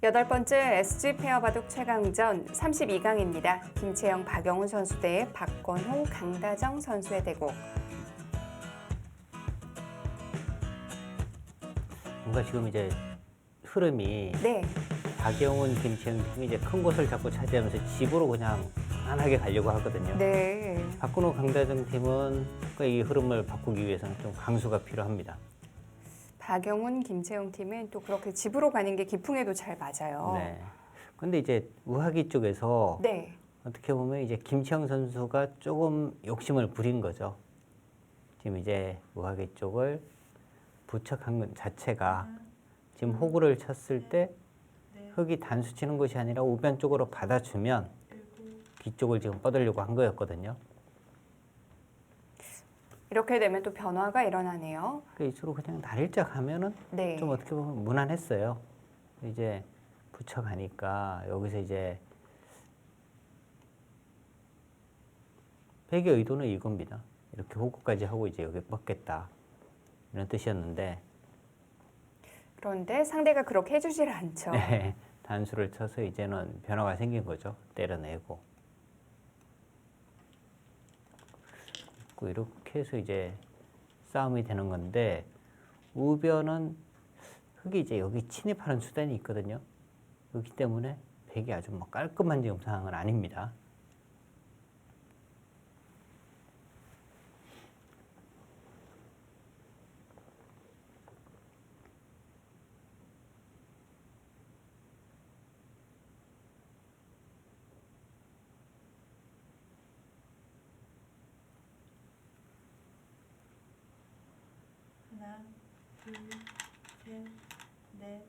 여덟 번째 SG 페어 바둑 최강전 32강입니다. 김채영, 박영훈 선수 대 박건호, 강다정 선수의 대국. 뭔가 지금 이제 흐름이 네, 박영훈, 김채영 팀이 이제 큰 곳을 자꾸 차지하면서 집으로 그냥 편하게 가려고 하거든요. 네. 박건호, 강다정 팀은 이 흐름을 바꾸기 위해서는 좀 강수가 필요합니다. 박영훈, 김채영 팀은 또 그렇게 집으로 가는 게 기풍에도 잘 맞아요. 네. 근데 이제 우하기 쪽에서 네. 어떻게 보면 이제 김채영 선수가 조금 욕심을 부린 거죠. 지금 이제 우하기 쪽을 부착한 것 자체가 지금 호구를 쳤을 때 흙이 단수 치는 것이 아니라 우변 쪽으로 받아주면 뒤쪽을 지금 뻗으려고 한 거였거든요. 이렇게 되면 또 변화가 일어나네요. 이쪽으로 그냥 날일짝 하면은 네. 좀 어떻게 보면 무난했어요. 이제 붙여가니까 여기서 이제 백의 의도는 이겁니다. 이렇게 호구까지 하고 이제 여기 뻗겠다 이런 뜻이었는데 그런데 상대가 그렇게 해주질 않죠. 네, 단수를 쳐서 이제는 변화가 생긴 거죠. 때려내고 이렇게 해서 이제 싸움이 되는 건데 우변은 흙이 이제 여기 침입하는 수단이 있거든요. 그렇기 때문에 백이 아주 뭐 깔끔한 지금 상황은 아닙니다. 하나, 둘, 셋, 넷.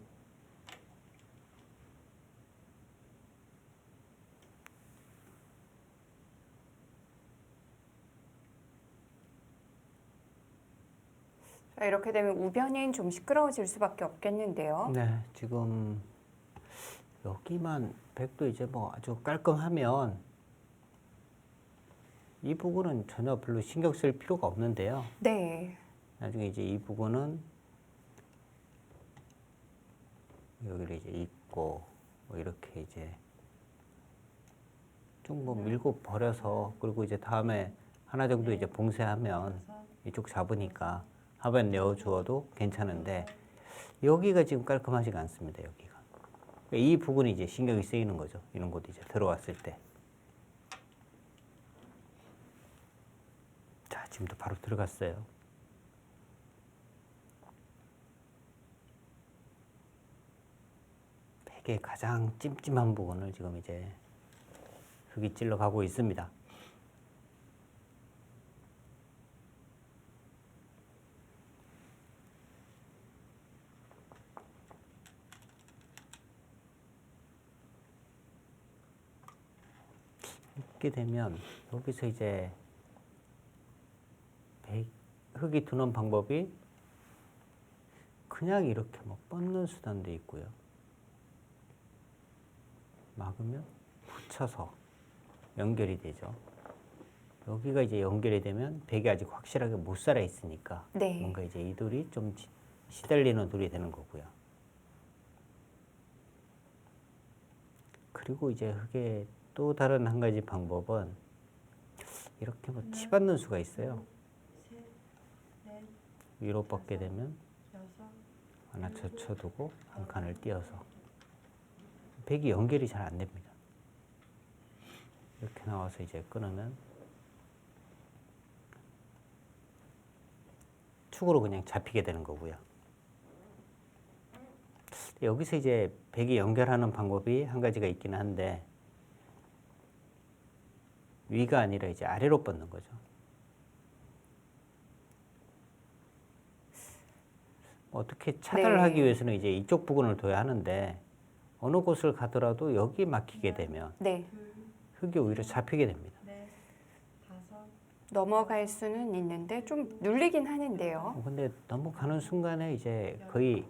자, 이렇게 되면 우변이 좀 시끄러워질 수밖에 없겠는데요. 네, 지금 여기만 백도 이제 뭐 아주 깔끔하면 이 부분은 전혀 별로 신경 쓸 필요가 없는데요. 네. 나중에 이제 이 부분은 여기를 이제 잇고 뭐 이렇게 이제 좀 뭐 밀고 버려서 그리고 이제 다음에 하나 정도 이제 봉쇄하면 이쪽 잡으니까 하반 내어주어도 괜찮은데 여기가 지금 깔끔하지가 않습니다. 여기가 이 부분이 이제 신경이 쓰이는 거죠. 이런 곳 이제 들어왔을 때. 자, 지금도 바로 들어갔어요. 백의 가장 찜찜한 부분을 지금 이제 흙이 찔러 가고 있습니다. 이렇게 되면 여기서 이제 흙이 두는 방법이 그냥 이렇게 뭐 뻗는 수단도 있고요. 막으면 붙여서 연결이 되죠. 여기가 이제 연결이 되면 백이 아직 확실하게 못 살아 있으니까 네. 뭔가 이제 이 돌이 좀 시달리는 돌이 되는 거고요. 그리고 이제 흙의 또 다른 한 가지 방법은 이렇게 뭐 치받는 수가 있어요. 셋, 넷, 위로 뻗게 되면 여섯. 하나 젖혀두고 한 칸을 띄어서 백이 연결이 잘 안 됩니다. 이렇게 나와서 이제 끊으면 축으로 그냥 잡히게 되는 거고요. 여기서 이제 백이 연결하는 방법이 한 가지가 있기는 한데 위가 아니라 이제 아래로 뻗는 거죠. 어떻게 차단을 네. 하기 위해서는 이제 이쪽 부분을 둬야 하는데 어느 곳을 가더라도 여기 막히게 되면 네. 흙이 오히려 잡히게 됩니다. 넷, 다섯. 넘어갈 수는 있는데 좀 눌리긴 하는데요. 근데 넘어가는 순간에 이제 거의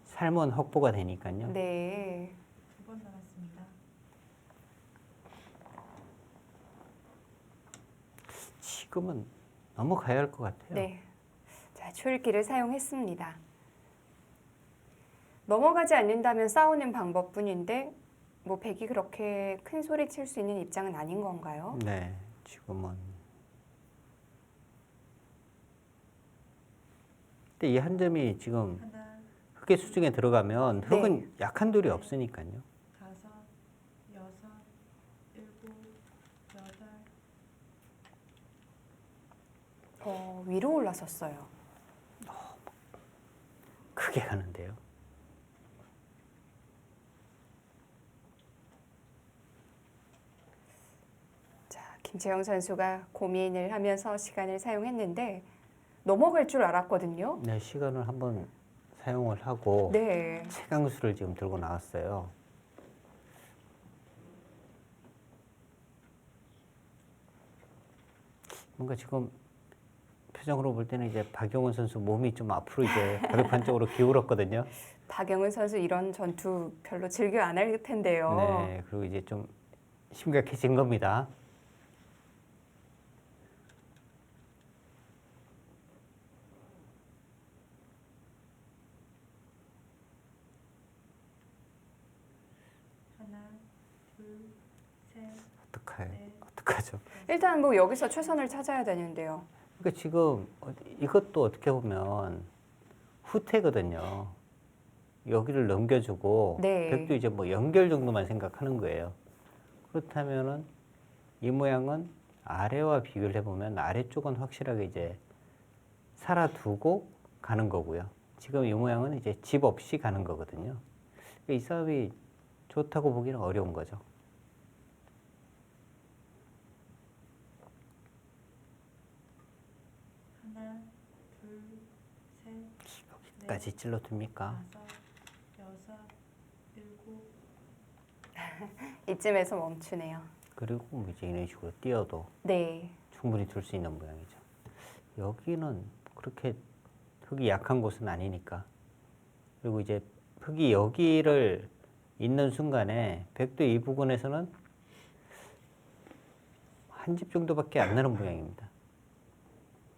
삶은 확보가 되니까요. 네. 두 번 남았습니다. 지금은 넘어가야 할 것 같아요. 네. 자, 초읽기를 사용했습니다. 넘어가지 않는다면 싸우는 방법뿐인데 뭐 백이 그렇게 큰 소리 칠 수 있는 입장은 아닌 건가요? 네, 지금은. 근데 이 한 점이 지금 하나, 흑의 수중에 들어가면 흑은 네. 약한 돌이 없으니까요. 다섯, 여섯, 일곱, 여덟, 위로 올라섰어요. 크게 가는데요. 자, 김채영 선수가 고민을 하면서 시간을 사용했는데 넘어갈 줄 알았거든요. 네, 시간을 한번 사용을 하고 네. 채강수를 지금 들고 나왔어요. 뭔가 지금 표정으로 볼 때는 이제 박용훈 선수 몸이 좀 앞으로 이제 바둑판 쪽으로 기울었거든요. 박영은 선수 이런 전투 별로 즐겨 안 할 텐데요. 네, 그리고 이제 좀 심각해진 겁니다. 하나, 둘, 셋, 어떡하죠? 일단 뭐 여기서 최선을 찾아야 되는데요. 그러니까 지금 이것도 어떻게 보면 후퇴거든요. 여기를 넘겨주고 네. 백도 이제 뭐 연결 정도만 생각하는 거예요. 그렇다면은 이 모양은 아래와 비교를 해보면 아래쪽은 확실하게 이제 살아두고 가는 거고요. 지금 이 모양은 이제 집 없이 가는 거거든요. 그러니까 이 싸움이 좋다고 보기는 어려운 거죠. 하나, 둘, 셋, 여기까지 찔러둡니까? 다섯, 여섯, 일곱, 이쯤에서 멈추네요. 그리고 뭐 이제 이런 식으로 뛰어도 네. 충분히 둘 수 있는 모양이죠. 여기는 그렇게 흙이 약한 곳은 아니니까. 그리고 이제 흙이 여기를 있는 순간에 백도 이 부분에서는 한 집 정도밖에 안 나는 모양입니다.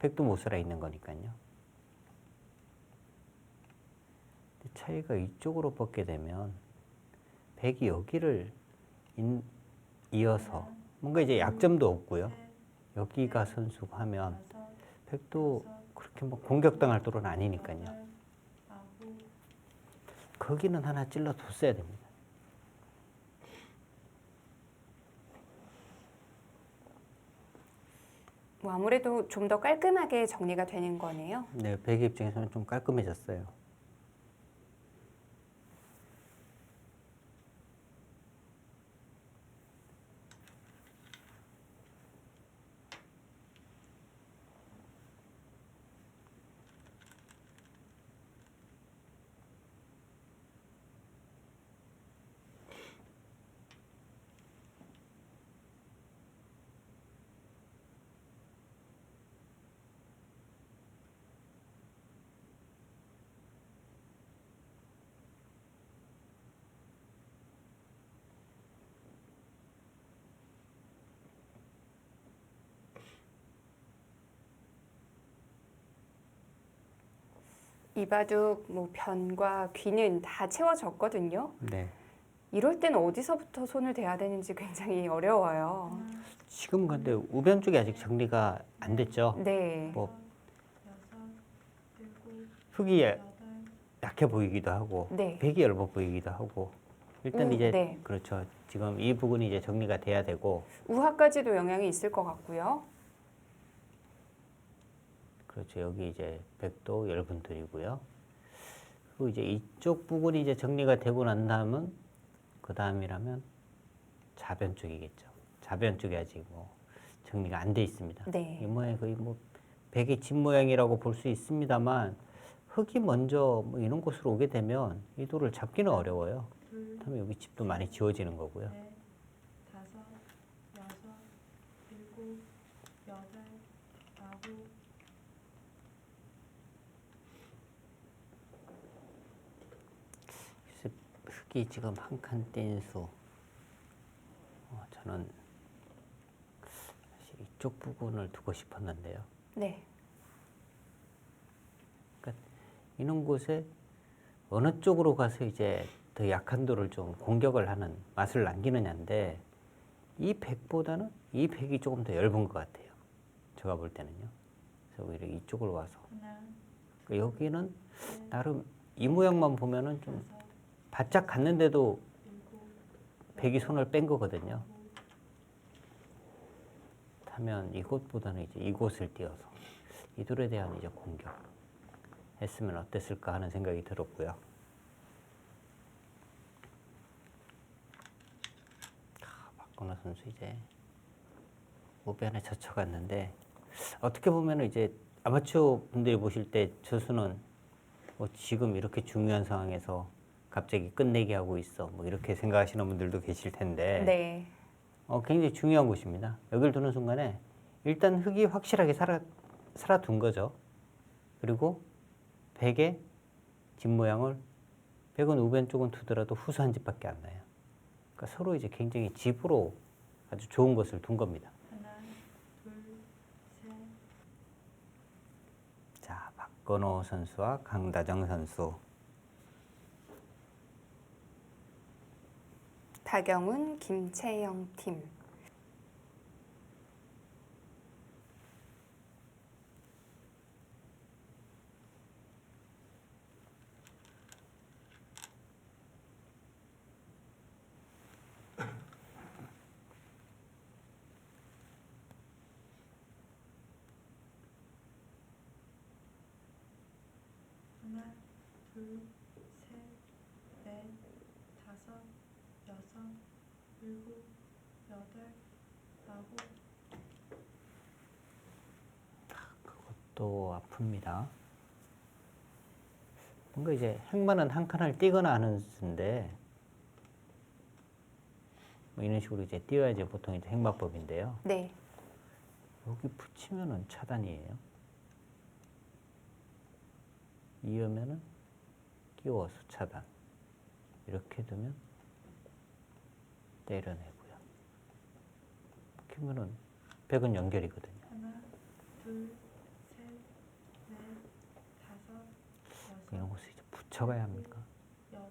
백도 못 살아 있는 거니까요. 근데 차이가 이쪽으로 뻗게 되면 백이 여기를 이어서 뭔가 이제 약점도 없고요. 여기가 선수고 하면 다섯, 백도 그렇게 뭐 공격당할 돌은 아니니까요. 여덟, 아홉, 거기는 하나 찔러 뒀어야 됩니다. 뭐 아무래도 좀 더 깔끔하게 정리가 되는 거네요. 네, 백의 입장에서는 좀 깔끔해졌어요. 이 바둑 뭐 변과 귀는 다 채워졌거든요. 네. 이럴 때는 어디서부터 손을 대야 되는지 굉장히 어려워요. 하나, 지금 근데 우변 쪽이 아직 정리가 안 됐죠. 네. 뭐 여섯, 일곱, 흙이 여덟, 약해 보이기도 하고 네. 백이 얇아 보이기도 하고 일단 이제 네. 그렇죠. 지금 이 부분이 이제 정리가 돼야 되고 우하까지도 영향이 있을 것 같고요. 그렇죠. 여기 이제 백도 열분들이고요. 그리고 이제 이쪽 부분이 이제 정리가 되고 난 다음은 그 다음이라면 좌변 쪽이겠죠. 좌변 쪽이 아직 뭐 정리가 안 돼 있습니다. 네. 이 모양이 거의 뭐 백의 집 모양이라고 볼 수 있습니다만 흙이 먼저 뭐 이런 곳으로 오게 되면 이 돌을 잡기는 어려워요. 둘, 그다음에 여기 집도 많이 지워지는 거고요. 넷, 다섯, 여섯, 일곱, 여덟, 아홉, 글쎄, 흙이 지금 한 칸 뗀 수. 저는 사실 이쪽 부분을 두고 싶었는데요. 네. 이런 곳에 어느 쪽으로 가서 이제 더 약한 돌을 좀 공격을 하는 맛을 남기느냐인데 이 백보다는 이 백이 조금 더 얇은 것 같아요. 제가 볼 때는요. 그래서 오히려 이쪽으로 와서 하나, 여기는 셋, 나름 이 모양만 보면은 좀 다섯, 바짝 갔는데도 일곱, 백이 손을 뺀 거거든요. 아홉, 하면 이곳보다는 이제 이곳을 띄어서 이 돌에 대한 이제 공격 했으면 어땠을까 하는 생각이 들었고요. 박건호 선수 이제 우변에 젖혀갔는데 어떻게 보면 이제 아마추어 분들이 보실 때 저수는 뭐 지금 이렇게 중요한 상황에서 갑자기 끝내기 하고 있어 뭐 이렇게 생각하시는 분들도 계실 텐데 네. 굉장히 중요한 곳입니다. 여기를 두는 순간에 일단 흙이 확실하게 살아둔 거죠. 그리고 백의 집 모양을 백은 우변 쪽은 두더라도 후수한 집밖에 안 나요. 그러니까 서로 이제 굉장히 집으로 아주 좋은 것을 둔 겁니다. 하나, 둘, 셋, 자, 박건호 선수와 강다정 선수. 박영훈, 김채영 팀. 하나, 둘, 셋, 넷, 다섯, 여섯, 일곱, 여덟, 아홉, 또 아픕니다. 뭔가 이제 행만은 한 칸을 띄거나 하는 수인데 뭐 이런 식으로 이제 띄어야지 보통 이제 행마법인데요. 네. 여기 붙이면은 차단이에요. 이으면은 끼워서 차단. 이렇게 두면 때려내고요. 이렇게 하면은 백은 연결이거든요. 하나, 둘, 셋, 넷, 다섯, 이런 여섯, 곳을 이제 붙여가야 합니까? 여덟,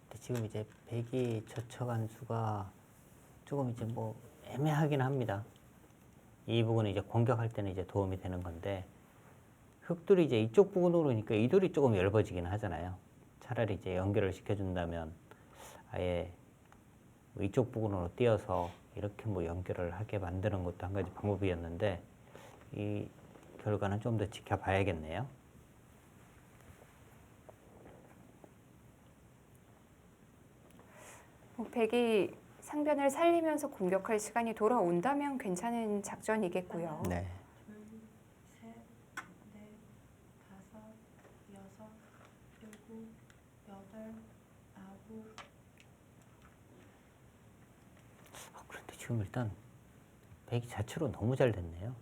근데 지금 이제 백이 젖혀간 수가 조금 이제 뭐 애매하긴 합니다. 이 부분은 이제 공격할 때는 이제 도움이 되는 건데 흙돌이 이제 이쪽 부분으로 오니까 이 돌이 조금 얇아지긴 하잖아요. 차라리 이제 연결을 시켜준다면 아예 뭐 이쪽 부분으로 띄어서 이렇게 뭐 연결을 하게 만드는 것도 한 가지 방법이었는데 이 결과는 좀 더 지켜봐야겠네요. 백이 상변을 살리면서 공격할 시간이 돌아온다면 괜찮은 작전이겠고요. 네. 둘, 셋, 넷, 다섯, 여섯, 일곱, 여덟, 아홉, 그런데 지금 일단 백이 자체로 너무 잘 됐네요.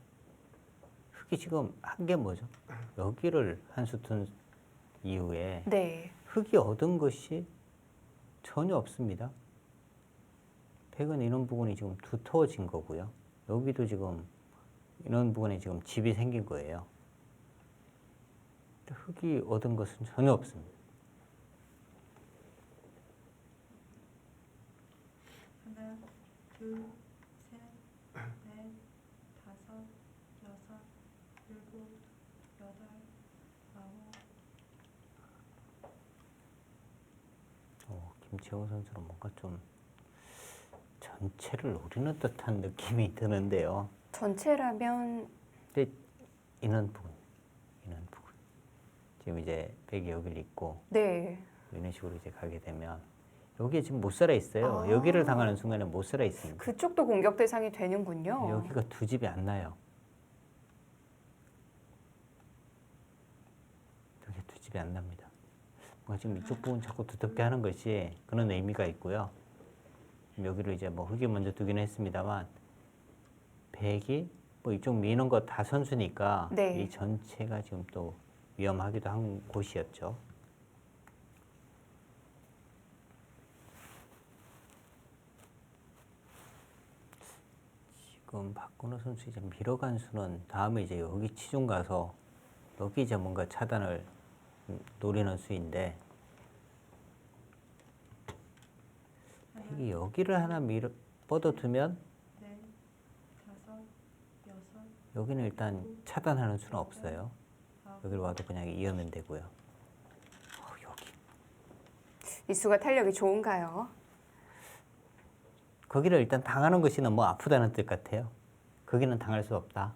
흙이 지금 한 게 뭐죠? 여기를 한 수 둔 이후에 네. 흙이 얻은 것이 전혀 없습니다. 백은 이런 부분이 지금 두터워진 거고요. 여기도 지금 이런 부분에 지금 집이 생긴 거예요. 흙이 얻은 것은 전혀 없습니다. 하나, 둘, 셋, 넷, 다섯, 여섯, 일곱, 여덟, 아홉, 김채영 선수는 뭔가 좀 전체를 노리는 듯한 느낌이 드는데요. 전체라면 근데 이런 부분. 지금 이제 백이 여기를 있고 네. 이런 식으로 이제 가게 되면 여기에 지금 못 살아 있어요. 아. 여기를 당하는 순간에 못 살아 있습니다. 그쪽도 공격 대상이 되는군요. 여기가 두 집이 안 나요. 여기 두 집이 안 납니다. 뭔가 지금 이쪽 부분 자꾸 두텁게 하는 것이 그런 의미가 있고요. 여기를 이제 뭐 흙이 먼저 두기는 했습니다만 백이 뭐 이쪽 미는 거 다 선수니까 네. 이 전체가 지금 또 위험하기도 한 곳이었죠. 지금 박건호 선수 이제 밀어간 수는 다음에 이제 여기 치중 가서 여기 이제 뭔가 차단을 노리는 수인데 이 여기를 하나 밀어 뻗어두면 넷, 다섯, 여섯, 여기는 일단 차단하는 수는 없어요. 아홉, 여기를 와도 그냥 이으면 되고요. 여기 이 수가 탄력이 좋은가요? 거기를 일단 당하는 것이 너무 아프다는 뜻 같아요. 거기는 당할 수 없다.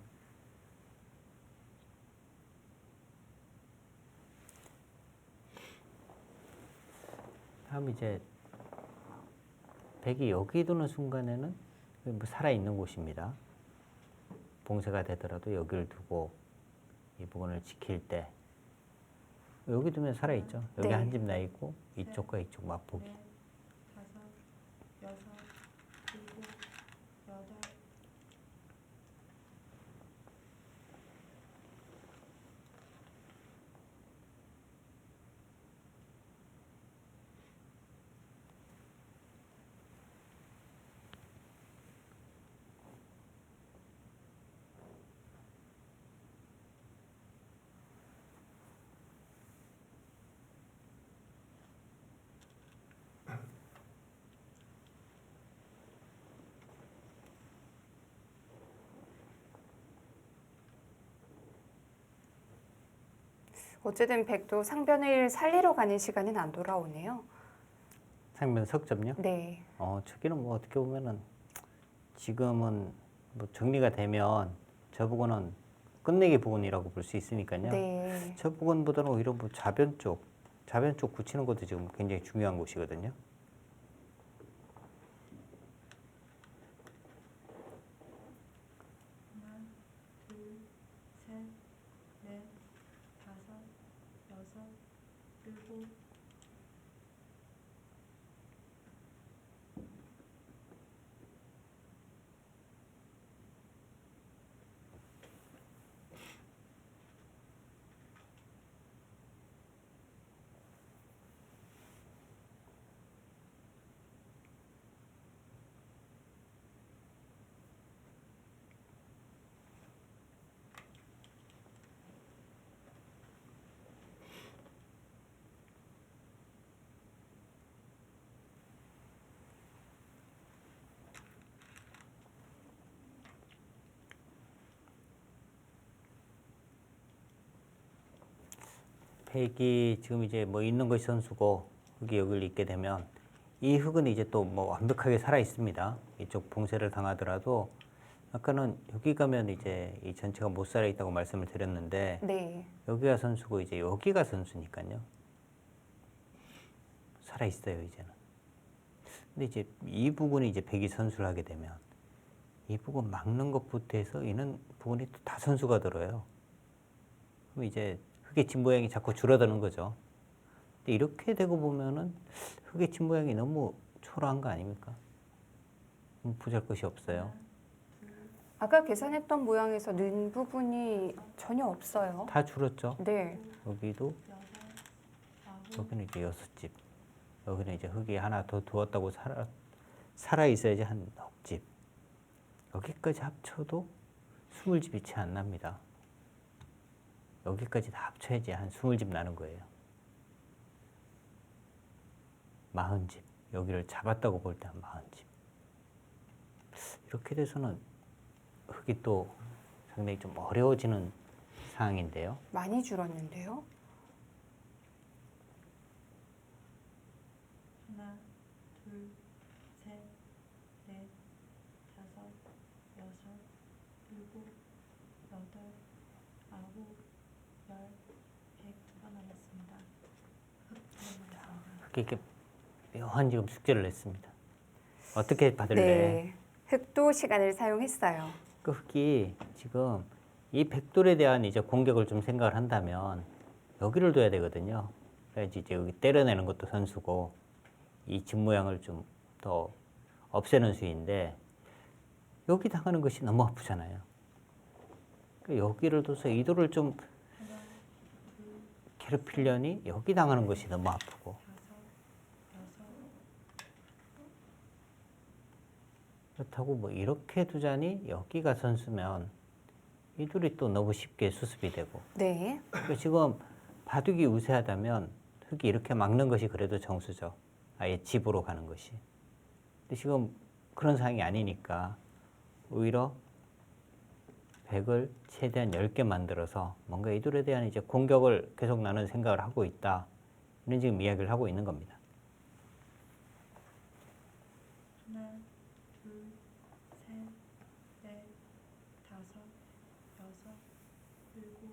다음 이제 백이 여기 두는 순간에는 뭐 살아있는 곳입니다. 봉쇄가 되더라도 여기를 두고 이 부분을 지킬 때 여기 두면 살아있죠. 여기 네. 한 집 나 있고 이쪽과 이쪽 맞보기. 넷, 다섯, 여섯, 일곱, 여덟, 어쨌든 백도 상변을 살리러 가는 시간은 안 돌아오네요. 상면 석점요? 네. 저기는 뭐 어떻게 보면은 지금은 뭐 정리가 되면 저 부분은 끝내기 부분이라고 볼 수 있으니까요. 네. 저 부분보다는 오히려 뭐 좌변 쪽 붙이는 것도 지금 굉장히 중요한 곳이거든요. 하나, 둘, 셋, 넷, 다섯, 여섯, 일곱, 백이 지금 이제 뭐 있는 것이 선수고 흙이 여기를 잇게 되면 이 흙은 이제 또 뭐 완벽하게 살아 있습니다. 이쪽 봉쇄를 당하더라도 아까는 여기 가면 이제 이 전체가 못 살아 있다고 말씀을 드렸는데 네. 여기가 선수고 이제 여기가 선수니까요. 살아 있어요 이제는. 근데 이제 이 부분이 이제 백이 선수를 하게 되면 이 부분 막는 것부터 해서 이는 부분이 또 다 선수가 들어요. 그럼 이제 흙의 집 모양이 자꾸 줄어드는 거죠. 근데 이렇게 되고 보면은 흙의 집 모양이 너무 초라한 거 아닙니까? 보잘 것이 없어요. 아까 계산했던 모양에서 는 부분이 전혀 없어요. 다 줄었죠. 네. 여기도 여덟, 아홉, 여기는 이제 6집. 여기는 이제 흙이 하나 더 두었다고 살아 있어야지 한 9집. 여기까지 합쳐도 20집이 채 안 납니다. 여기까지 다 합쳐야지 한 20집 나는 거예요. 40집. 여기를 잡았다고 볼 때 한 40집. 이렇게 돼서는 흙이 또 상당히 좀 어려워지는 상황인데요. 많이 줄었는데요. 하나, 둘, 셋, 넷, 다섯, 여섯, 일곱, 여덟, 아홉, 열, 100번 남았습니다. 흙이 이렇게 묘한 지금 숙제를 냈습니다. 어떻게 받을래? 네. 흙도 시간을 사용했어요. 그 흙이 지금 이 백돌에 대한 이제 공격을 좀 생각을 한다면 여기를 둬야 되거든요. 그래야지 이제 여기 때려내는 것도 선수고 이 집 모양을 좀 더 없애는 수인데 여기 당하는 것이 너무 아프잖아요. 그러니까 여기를 둬서 이도를 좀 하나, 둘, 괴롭히려니 여기 당하는 것이 너무 아프고 다섯, 여섯, 그렇다고 뭐 이렇게 두자니 여기가 선수면 이돌이 또 너무 쉽게 수습이 되고 네. 그러니까 지금 바둑이 우세하다면 흙이 이렇게 막는 것이 그래도 정수죠. 아예 집으로 가는 것이. 근데 지금 그런 상황이 아니니까 오히려 백을 최대한 10개 만들어서 뭔가 이돌에 대한 이제 공격을 계속 나는 생각을 하고 있다. 이런 지금 이야기를 하고 있는 겁니다. 하나, 둘, 셋, 넷, 다섯, 여섯, 일곱,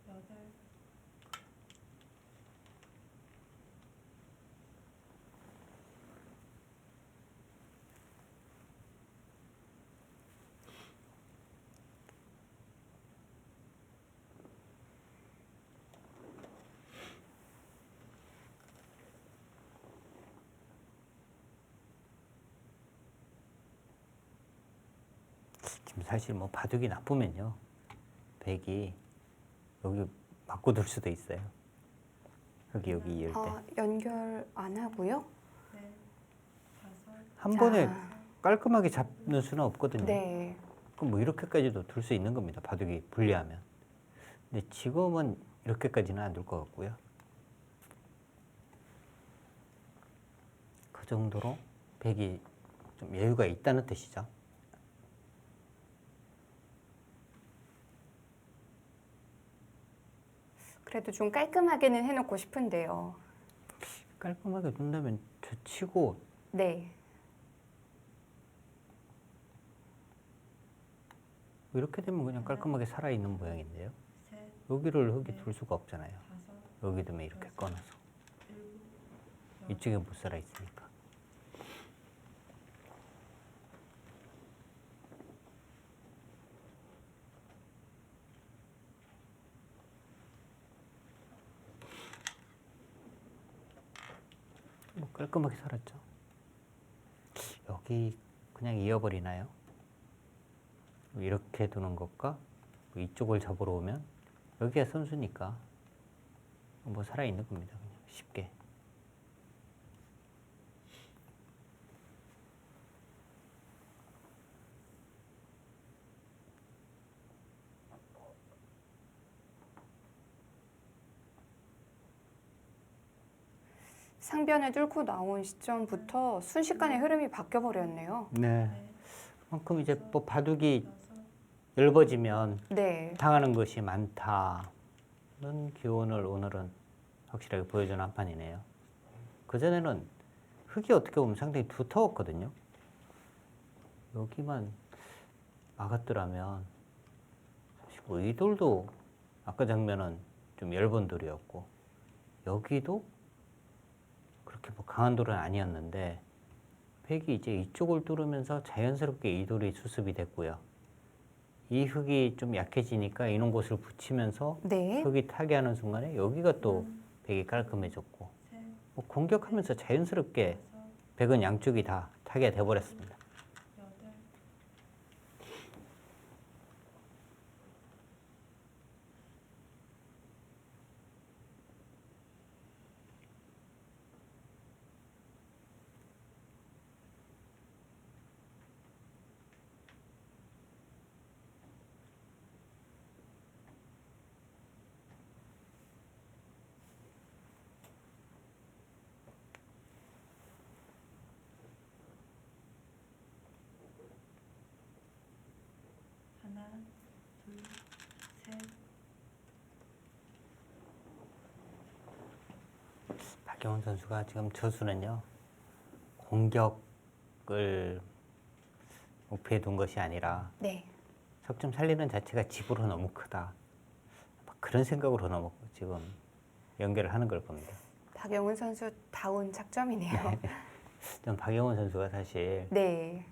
여덟, 지금 사실 뭐 바둑이 나쁘면요. 백이 여기 맞고 둘 수도 있어요. 여기 이을 때. 연결 안 하고요. 넷, 다섯, 한 자, 번에 깔끔하게 잡는 수는 없거든요. 네. 그럼 뭐 이렇게까지도 둘 수 있는 겁니다. 바둑이 불리하면. 근데 지금은 이렇게까지는 안 둘 것 같고요. 그 정도로 백이 좀 여유가 있다는 뜻이죠. 그래도 좀 깔끔하게는 해놓고 싶은데요. 깔끔하게 둔다면 저 치고 네. 이렇게 되면 그냥 깔끔하게 살아있는 모양인데요. 셋, 여기를 흙이 둘 수가 없잖아요. 다섯, 여기 두면 이렇게 꺼내서 일곱, 이쪽에 못 살아있으니까. 뭐 깔끔하게 살았죠. 여기 그냥 이어버리나요? 이렇게 두는 것과 이쪽을 잡으러 오면 여기가 선수니까 뭐 살아있는 겁니다. 그냥 쉽게. 상변을 뚫고 나온 시점부터 순식간에 흐름이 바뀌어 버렸네요. 네. 넷, 그만큼 이제 뭐 바둑이 여섯, 넓어지면 네. 당하는 것이 많다는 기운을 오늘은 확실하게 보여주는 한 판이네요. 그전에는 흙이 어떻게 보면 상당히 두터웠거든요. 여기만 막았더라면 사실 뭐 이 돌도 아까 장면은 좀 얇은 돌이었고 여기도 그렇게 뭐 강한 돌은 아니었는데 백이 이제 이쪽을 뚫으면서 자연스럽게 이 돌이 수습이 됐고요. 이 흙이 좀 약해지니까 이런 곳을 붙이면서 네. 흙이 타게 하는 순간에 여기가 또 백이 깔끔해졌고 셋, 뭐 공격하면서 자연스럽게 다섯, 백은 양쪽이 다 타게 돼버렸습니다. 여덟, 하나, 둘, 셋, 박영훈 선수가 지금 저수는요 공격을 목표에 둔 것이 아니라 네. 석점 살리는 자체가 집으로 너무 크다. 막 그런 생각으로 너무 지금 연결을 하는 걸 봅니다. 박영훈 선수 다운 작점이네요. 전 박영훈 선수가 사실 네.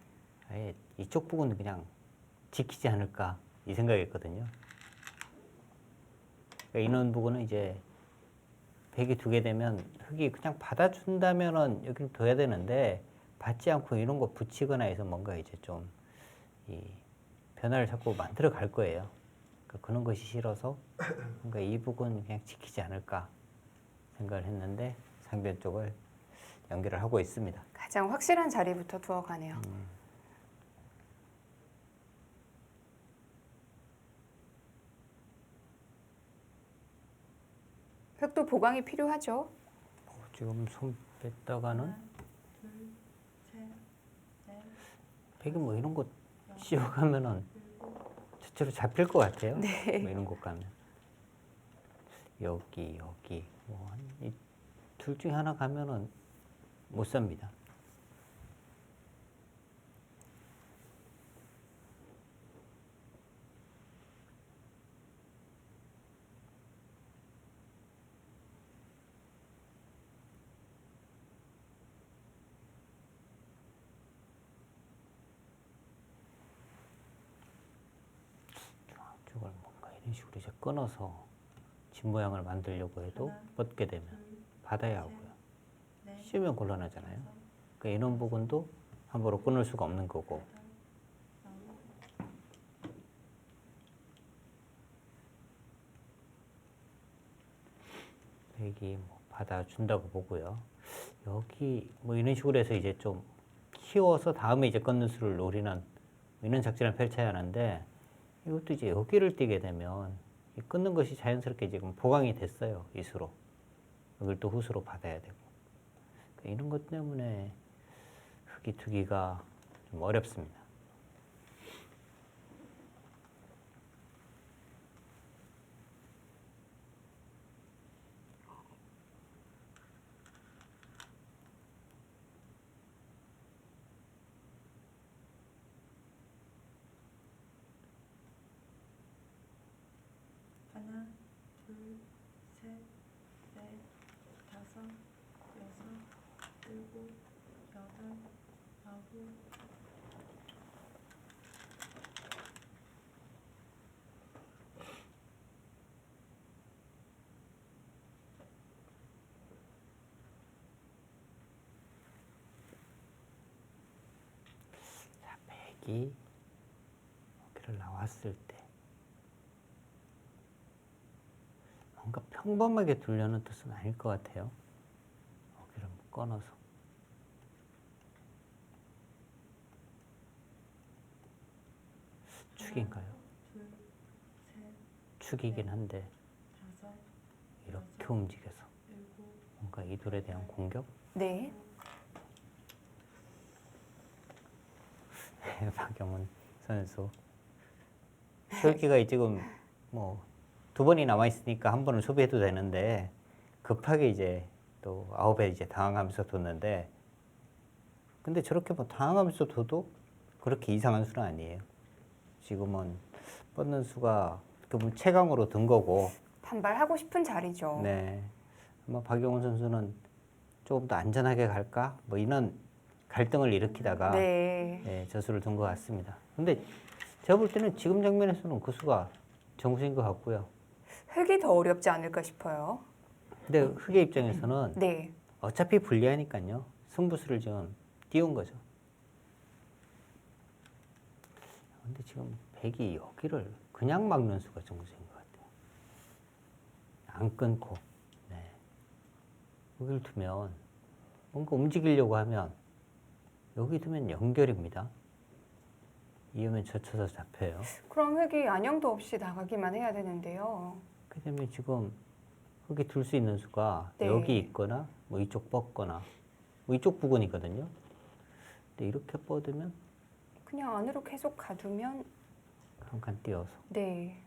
아예 이쪽 부분은 그냥 지키지 않을까 이 생각했거든요. 그러니까 이런 부분은 이제 백이 두게 되면 흙이 그냥 받아준다면은 여기를 둬야 되는데 받지 않고 이런 거 붙이거나 해서 뭔가 이제 좀 이 변화를 자꾸 만들어 갈 거예요. 그런 것이 싫어서 뭔가 이 부분 그냥 지키지 않을까 생각을 했는데 상변 쪽을 연결을 하고 있습니다. 가장 확실한 자리부터 두어가네요. 흙도 보강이 필요하죠. 지금 손 뺐다가는 하나, 둘, 셋, 넷, 팩이 뭐 이런 거 씌워가면은 저쪽으로 잡힐 것 같아요. 네. 뭐 이런 곳 가면 여기 뭐둘 중에 하나 가면은 못 삽니다. 쪽을 뭔가 이런 식으로 이제 끊어서 집 모양을 만들려고 해도 하나, 뻗게 되면 둘, 받아야 하고요. 넷, 씌우면 곤란하잖아요. 다섯, 그러니까 이런 부분도 함부로 끊을 수가 없는 거고. 여덟, 아홉, 여기 뭐 받아준다고 보고요. 여기 뭐 이런 식으로 해서 이제 좀 키워서 다음에 이제 끊는 수를 노리는 이런 작전을 펼쳐야 하는데 이것도 이제 여기를 띄게 되면 이 끊는 것이 자연스럽게 지금 보강이 됐어요. 이 수로. 여기를 또 후수로 받아야 되고. 그러니까 이런 것 때문에 흙이 두기가 좀 어렵습니다. 하나, 둘, 셋, 넷, 다섯, 여섯, 일곱, 여덟, 아홉, 자, 백이 여기를 나왔을 때 뭔가 평범하게 두려는 뜻은 아닐 것 같아요. 여기를 꺼내서. 축인가요? 둘, 셋, 축이긴 한데 다섯, 이렇게 움직여서 일곱, 뭔가 이 돌에 대한 공격? 네. 박영훈 선수 효기가 지금 뭐 두 번이 남아 있으니까 한 번은 소비해도 되는데 급하게 이제 또 아홉에 이제 당황하면서 뒀는데 근데 저렇게 뭐 당황하면서 둬도 그렇게 이상한 수는 아니에요. 지금은 뻗는 수가 어떻게 보면 최강으로 든 거고 반발하고 싶은 자리죠. 네 아마 박영훈 선수는 조금 더 안전하게 갈까 뭐 이런 갈등을 일으키다가 네. 네, 저수를 둔 것 같습니다. 근데 제가 볼 때는 지금 장면에서는 그 수가 정수인 것 같고요. 흙이 더 어렵지 않을까 싶어요. 근데 흑의 입장에서는 네. 어차피 불리하니까요. 승부수를 좀 띄운 거죠. 근데 지금 백이 여기를 그냥 막는 수가 정수인 것 같아요. 안 끊고 네. 여기를 두면 뭔가 움직이려고 하면 여기 두면 연결입니다. 이으면 젖혀서 잡혀요. 그럼 흙이 안녕도 없이 나가기만 해야 되는데요. 그 다음에 지금 흙이 둘 수 있는 수가 네. 여기 있거나 뭐 이쪽 뻗거나 뭐 이쪽 부근이거든요. 근데 이렇게 뻗으면 그냥 안으로 계속 가두면 한 칸 띄어서 네.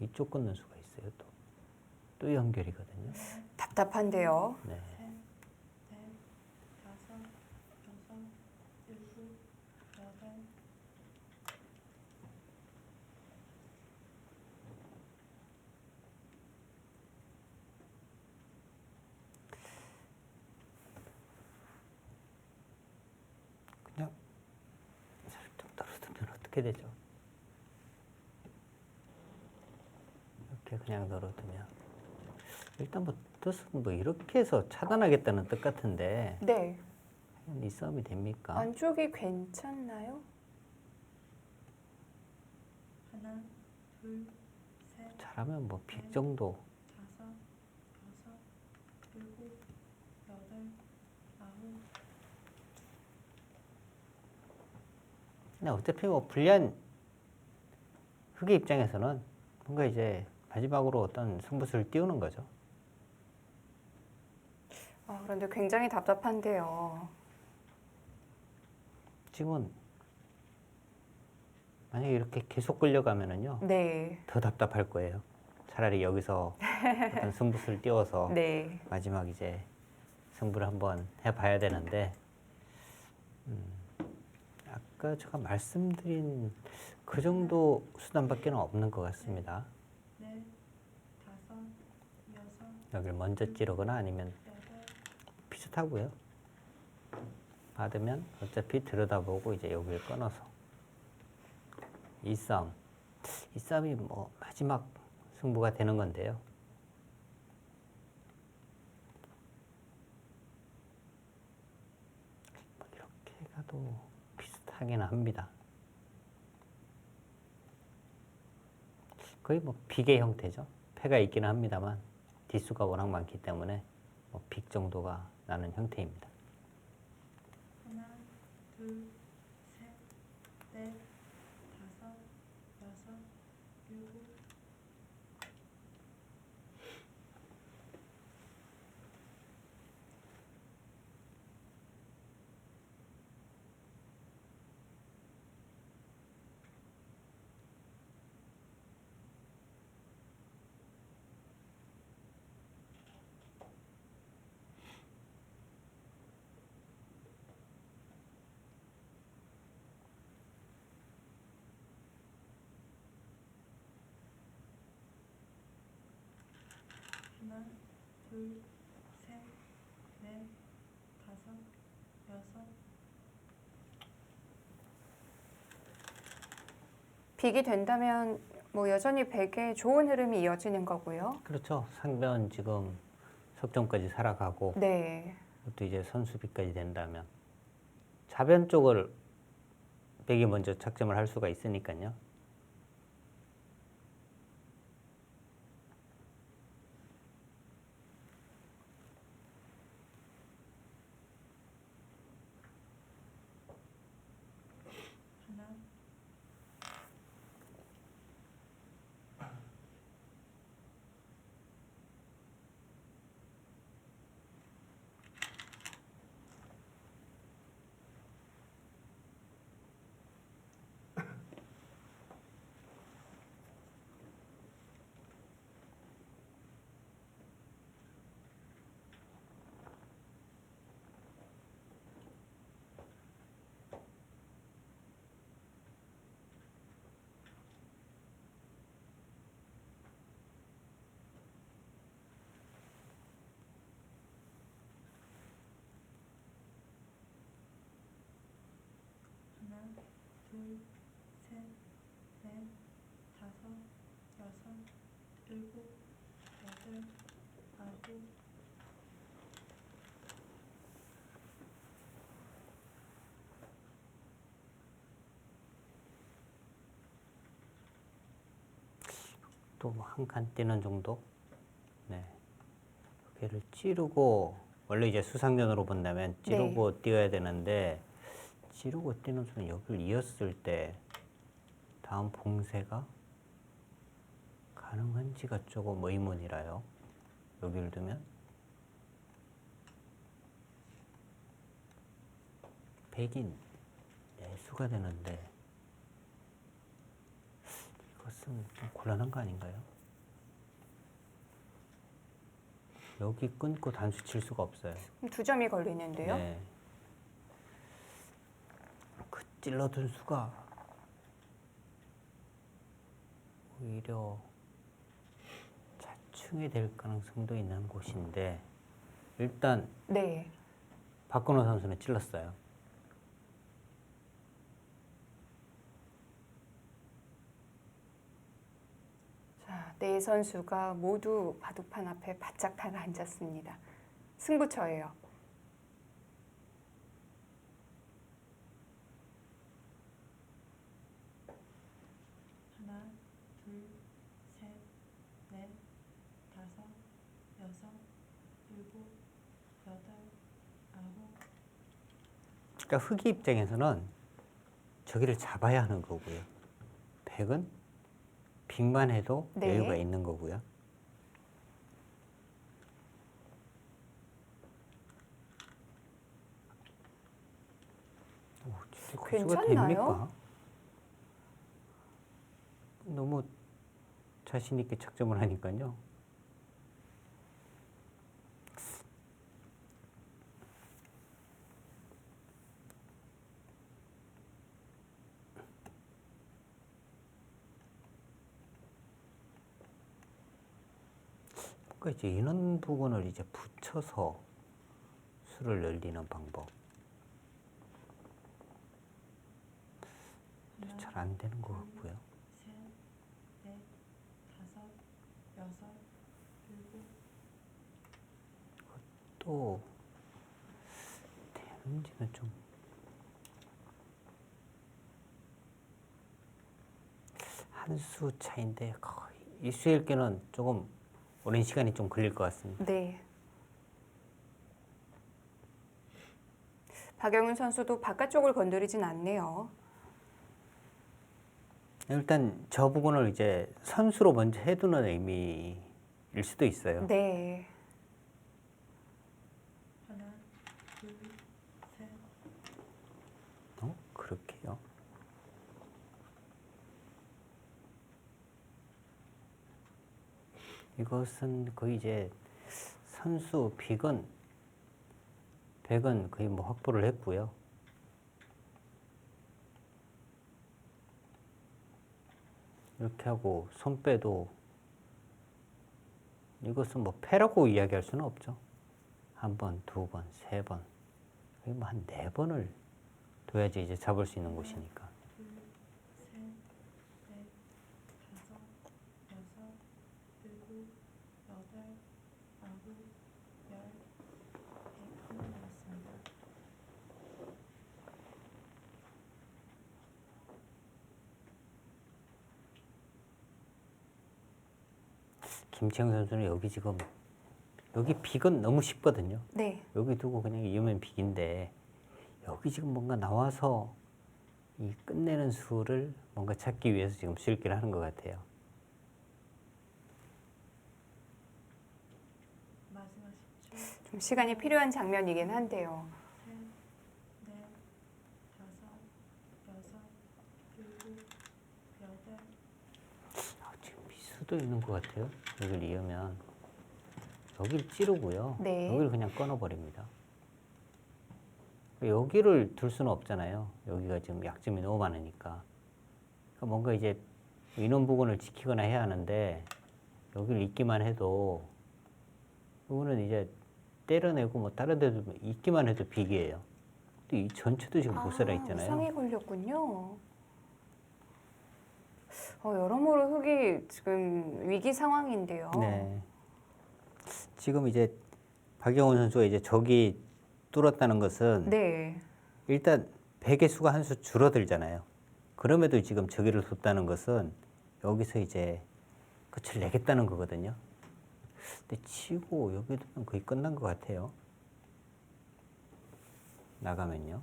이쪽 끊는 수가 있어요. 또 연결이거든요. 답답한데요. 네. 셋, 넷, 다섯, 여섯, 일곱, 여덟, 그냥 살짝 떨어뜨면 어떻게 되죠? 이렇게 그냥 떨어뜨면 일단 뭐 뜻은 뭐 이렇게 해서 차단하겠다는 뜻 같은데 네. 이 싸움이 됩니까? 안쪽이 괜찮나요? 하나, 둘, 셋, 잘하면 뭐 픽 정도. 다섯, 여섯, 일곱, 여덟, 아홉. 근데 어차피 뭐 불리한 흑의 입장에서는 뭔가 이제 마지막으로 어떤 승부수를 띄우는 거죠. 그런데 굉장히 답답한데요. 지금은 만약에 이렇게 계속 끌려가면은요, 네. 더 답답할 거예요. 차라리 여기서 어떤 승부수를 띄워서 네. 마지막 이제 승부를 한번 해봐야 되는데, 아까 제가 말씀드린 그 정도 수단밖에 없는 것 같습니다. 넷, 다섯, 여섯, 여기를 먼저 찌르거나 아니면 여덟, 비슷하고요. 받으면 어차피 들여다보고 이제 여기를 끊어서 이 싸움이 뭐 마지막 승부가 되는 건데요. 뭐 이렇게 가도 비슷하긴 합니다. 거의 뭐 빅의 형태죠. 패가 있기는 합니다만 뒷수가 워낙 많기 때문에 뭐 빅 정도가 나는 형태입니다. 하나, 둘, 셋, 넷, 다섯, 여섯, 일곱. 하나, 둘, 셋, 넷, 다섯, 여섯. 빅이 된다면 뭐 여전히 백의 좋은 흐름이 이어지는 거고요. 그렇죠. 상변 지금 석점까지 살아가고 네. 또 이제 선수비까지 된다면 자변 쪽을 백이 먼저 착점을 할 수가 있으니까요. 하나, 하나, 둘, 셋, 넷, 다섯, 여섯, 일곱, 여덟, 아홉. 또 한 칸 뛰는 정도. 네. 걔를 찌르고 원래 이제 수상전으로 본다면 찌르고 뛰어야 되는데 찌르고 뛰는 수는 여기를 이었을 때 다음 봉쇄가 가능한지가 조금 의문이라요. 여기를 두면 백인 내수가 되는데 이것은 좀 곤란한 거 아닌가요? 여기 끊고 단수 칠 수가 없어요. 그럼 두 점이 걸리는데요. 네. 그 찔러둔 수가 오히려 자충이 될 가능성도 있는 곳인데 일단 네. 박건호 선수는 찔렀어요. 자, 네 선수가 모두 바둑판 앞에 바짝 다가 앉았습니다. 승부처예요. 하나, 그러니까 흑이 입장에서는 저기를 잡아야 하는 거고요. 백은 빅만 해도 네. 여유가 있는 거고요. 오, 진짜 고수가 괜찮나요? 됩니까? 너무 자신 있게 착점을 하니까요. 그러니까 이제 인원 부분을 이제 붙여서 수를 늘리는 방법. 하나, 잘 안 되는 것 같고요. 셋, 넷, 다섯, 여섯, 일곱. 또 되는지는 좀 한 수 차인데 거의 일수 읽기는 조금 오랜 시간이 좀 걸릴 것 같습니다. 네. 박영훈 선수도 바깥쪽을 건드리진 않네요. 일단 저 부분을 이제 선수로 먼저 해두는 의미일 수도 있어요. 네. 하나, 둘, 셋, 그렇게요. 이것은 거의 이제 선수 빅은 백은 거의 뭐 확보를 했고요. 이렇게 하고 손빼도 이것은 뭐 패라고 이야기할 수는 없죠. 한 번, 두 번, 세 번, 거의 뭐 한 네 번을 둬야지 이제 잡을 수 있는 곳이니까. 둘, 셋, 넷, 다섯, 여섯, 일곱, 여덟, 아홉, 열, 100 하나 남았습니다. 김채영 선수는 여기 지금 여기 빅은 너무 쉽거든요. 네. 여기 두고 그냥 이으면 빅인데 여기 지금 뭔가 나와서 이 끝내는 수를 뭔가 찾기 위해서 지금 실기를 하는 것 같아요. 마지막 10초. 좀 시간이 필요한 장면이긴 한데요. 셋, 넷, 다섯, 여섯, 일곱, 여덟. 지금 미수도 있는 것 같아요. 여기를 이으면 여기를 찌르고요. 네. 여기를 그냥 끊어버립니다. 여기를 둘 수는 없잖아요. 여기가 지금 약점이 너무 많으니까. 그러니까 뭔가 이제 인원 부분을 지키거나 해야 하는데 여기를 있기만 해도 이거는 이제 때려내고 뭐 다른 데도 있기만 해도 빅이에요. 또 이 전체도 지금 못 살아 있잖아요. 우상이 걸렸군요. 여러모로 흑이 지금 위기 상황인데요. 네. 지금 이제 박영훈 선수가 이제 저기 뚫었다는 것은 네. 일단 백의 수가 한 수 줄어들잖아요. 그럼에도 지금 저기를 뒀다는 것은 여기서 이제 끝을 내겠다는 거거든요. 근데 치고 여기 두면 거의 끝난 것 같아요. 나가면요.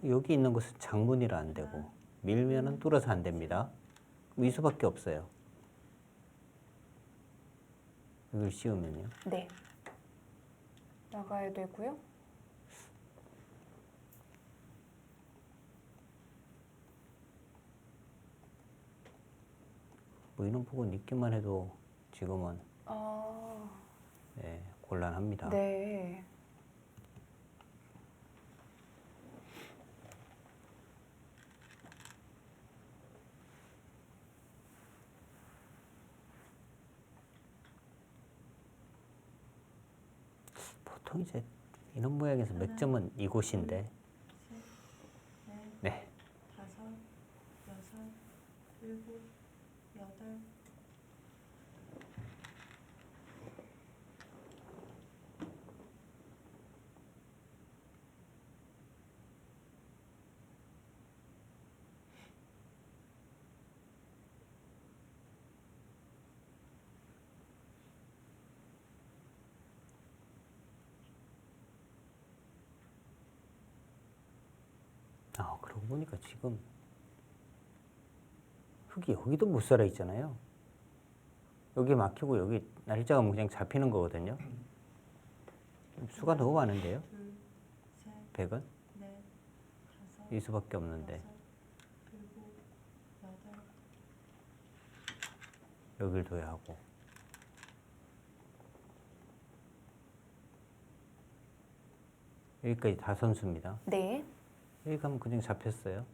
여기 있는 것은 장문이라 안 되고 밀면은 뚫어서 안 됩니다. 이 수밖에 없어요. 여기를 씌우면요. 네. 나가야 되고요. 뭐 이런 부분 있기만 해도 지금은 아, 네, 곤란합니다. 네. 보통 이제 이런 모양에서 몇 점은 이곳인데 셋, 넷, 네. 다섯, 여섯, 일곱, 여덟. 아, 그러고 보니까 지금 흙이 여기도 못 살아 있잖아요. 여기 막히고 여기 날짜가 그냥 잡히는 거거든요. 수가 너무 많은데요. 둘, 셋, 100은 넷, 다섯, 이 수밖에 없는데 여섯, 일곱, 여덟, 여길 둬야 하고. 여기까지 다 선수입니다. 네. 여기 가면 그냥 잡혔어요.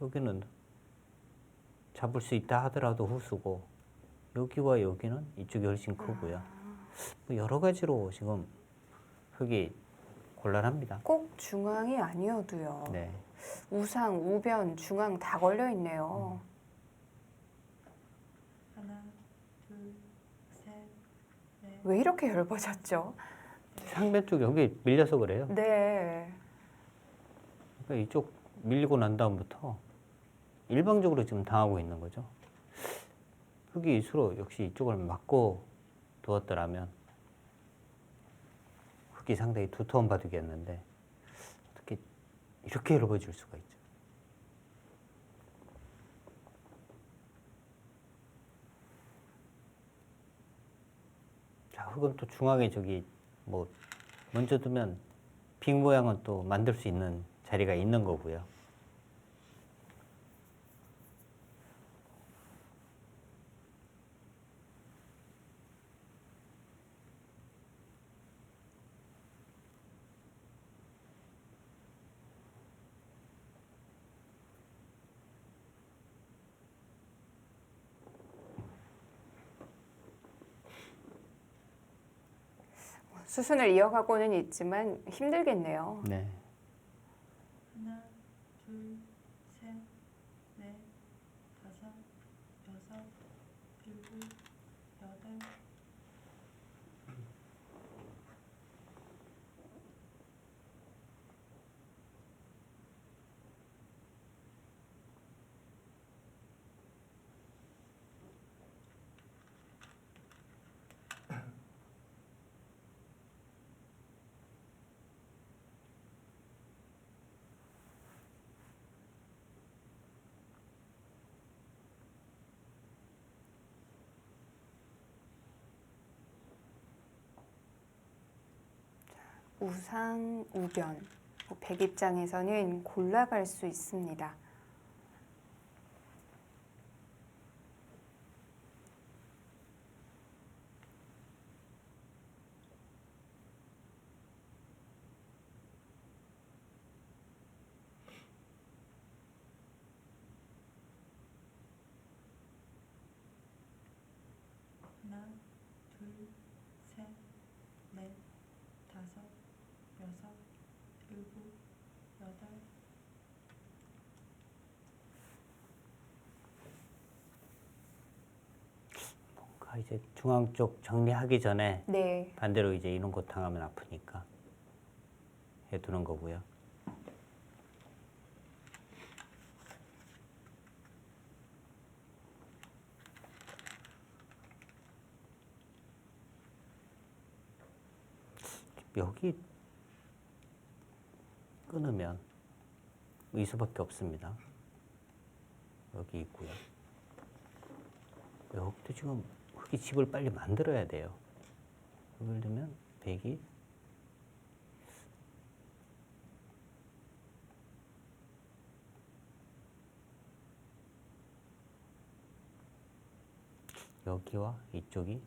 여기는 잡을 수 있다 하더라도 후수고, 여기와 여기는 이쪽이 훨씬 크고요. 뭐 여러 가지로 지금 흙이 곤란합니다. 꼭 중앙이 아니어도요. 네. 우상, 우변, 중앙 다 걸려 있네요. 하나, 둘, 셋, 넷, 왜 이렇게 얇아졌죠? 상변 쪽에 여기 밀려서 그래요. 네. 그러니까 이쪽 밀리고 난 다음부터 일방적으로 지금 당하고 있는 거죠. 흙이 일수록 역시 이쪽을 막고 두었더라면 흙이 상당히 두터운 바둑이었는데 어떻게 이렇게 넓어질 수가 있죠. 자, 흙은 또 중앙에 저기 뭐 먼저 두면 빅 모양은 또 만들 수 있는 자리가 있는 거고요. 수순을 이어가고는 있지만 힘들겠네요. 네. 하나, 둘, 셋, 넷, 다섯, 여섯, 일곱, 여덟, 우상, 우변. 백 입장에서는 골라갈 수 있습니다. 하나, 둘, 셋, 넷, 다섯, 여섯, 일곱, 여덟, 뭔가 이제 중앙 쪽 정리하기 전에 네. 반대로 이제 이런 곳 당하면 아프니까 해두는 거고요. 여기 끊으면 이 수밖에 없습니다. 여기 있고요. 여기도 지금 흙이 집을 빨리 만들어야 돼요. 예를 들면 백이 여기와 이쪽이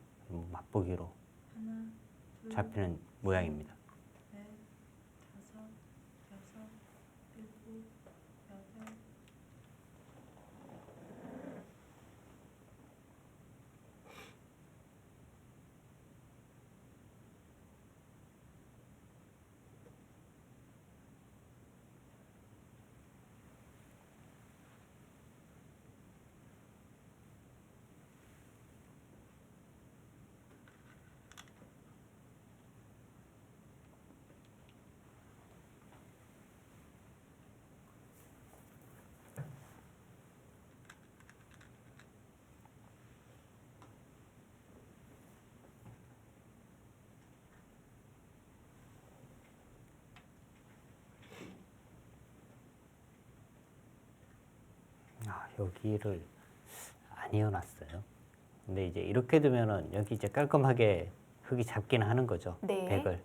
맛보기로 하나, 둘, 잡히는 모양입니다. 넷, 다섯, 여섯, 일곱, 여덟, 여기를 안 이어놨어요. 근데 이제 이렇게 두면은 여기 이제 깔끔하게 흙이 잡기는 하는 거죠. 네. 백을.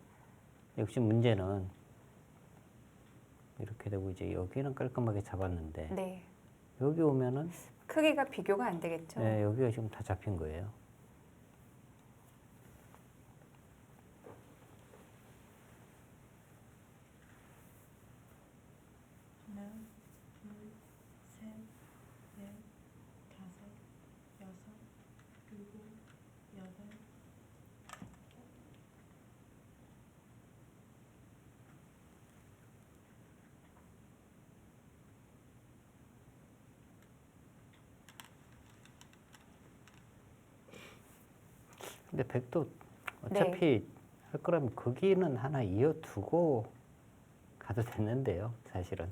역시 문제는 이렇게 되고 이제 여기는 깔끔하게 잡았는데 네. 여기 오면은 크기가 비교가 안 되겠죠. 네, 여기가 지금 다 잡힌 거예요. 하나, 둘, 셋, 넷, 다섯, 여섯, 일곱, 여덟. 근데 백도 어차피 할 거라면 거기는 하나 이어두고 가도 됐는데요, 사실은.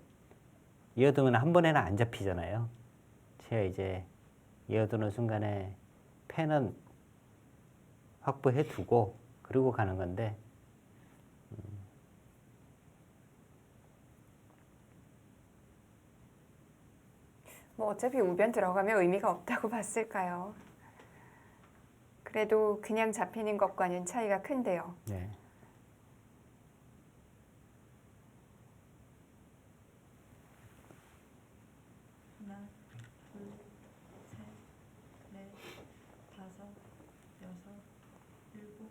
이어두면 한 번에는 안 잡히잖아요. 제가 이제 이어두는 순간에 펜은 확보해 두고 그리고 가는 건데 뭐 어차피 우변 들어가면 의미가 없다고 봤을까요? 그래도 그냥 잡히는 것과는 차이가 큰데요. 네. 하나, 둘, 셋, 넷, 다섯, 여섯, 일곱,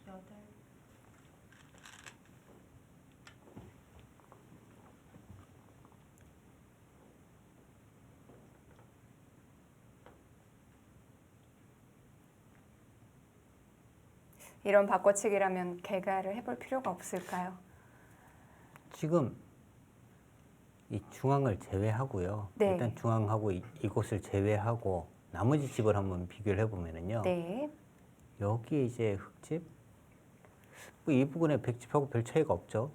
여덟. 이런 바꿔치기라면 개가를 해볼 필요가 없을까요? 지금 이 중앙을 제외하고요. 네. 일단 중앙하고 이곳을 제외하고 나머지 집을 한번 비교를 해보면은요. 네. 여기 이제 흙집 뭐이 부분에 백집하고 별 차이가 없죠.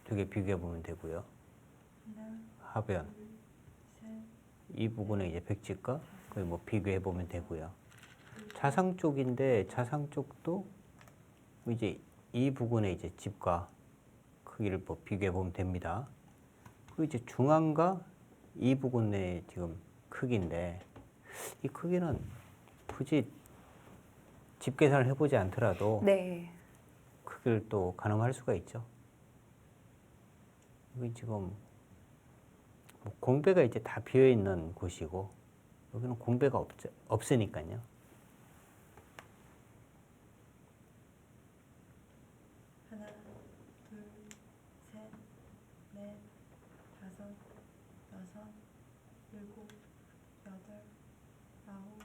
두 개 비교해 보면 되고요. 하나, 하변 둘, 셋, 이 부분에 이제 백집과 거의 뭐 비교해 보면 되고요. 자상 쪽인데 자상 쪽도 이제 이 부분에 이제 집과 크기를 뭐 비교해 보면 됩니다. 그리고 이제 중앙과 이 부분의 지금 크기인데 이 크기는 굳이 집 계산을 해보지 않더라도 네. 크기를 또 가늠할 수가 있죠. 여기 지금 뭐 공배가 이제 다 비어 있는 곳이고 여기는 공배가 없으니까요. 하나, 둘, 셋, 넷, 다섯, 여섯, 일곱, 여덟, 아홉.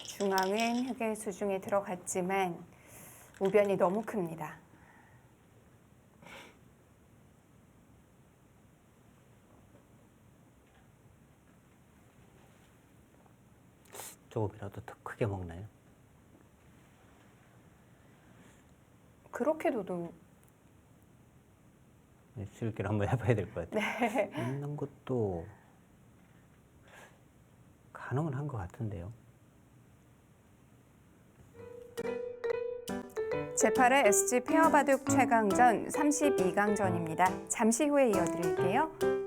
중앙은 흙의 수중에 들어갔지만 우변이 너무 큽니다. 조금이라도 더 크게 먹나요? 그렇게 둬도 수일기를 한번 해봐야 될 것 같아요. 있는 것도 가능은 한 것 같은데요. 제8회 SG 페어바둑 최강전 32강전입니다. 잠시 후에 이어드릴게요.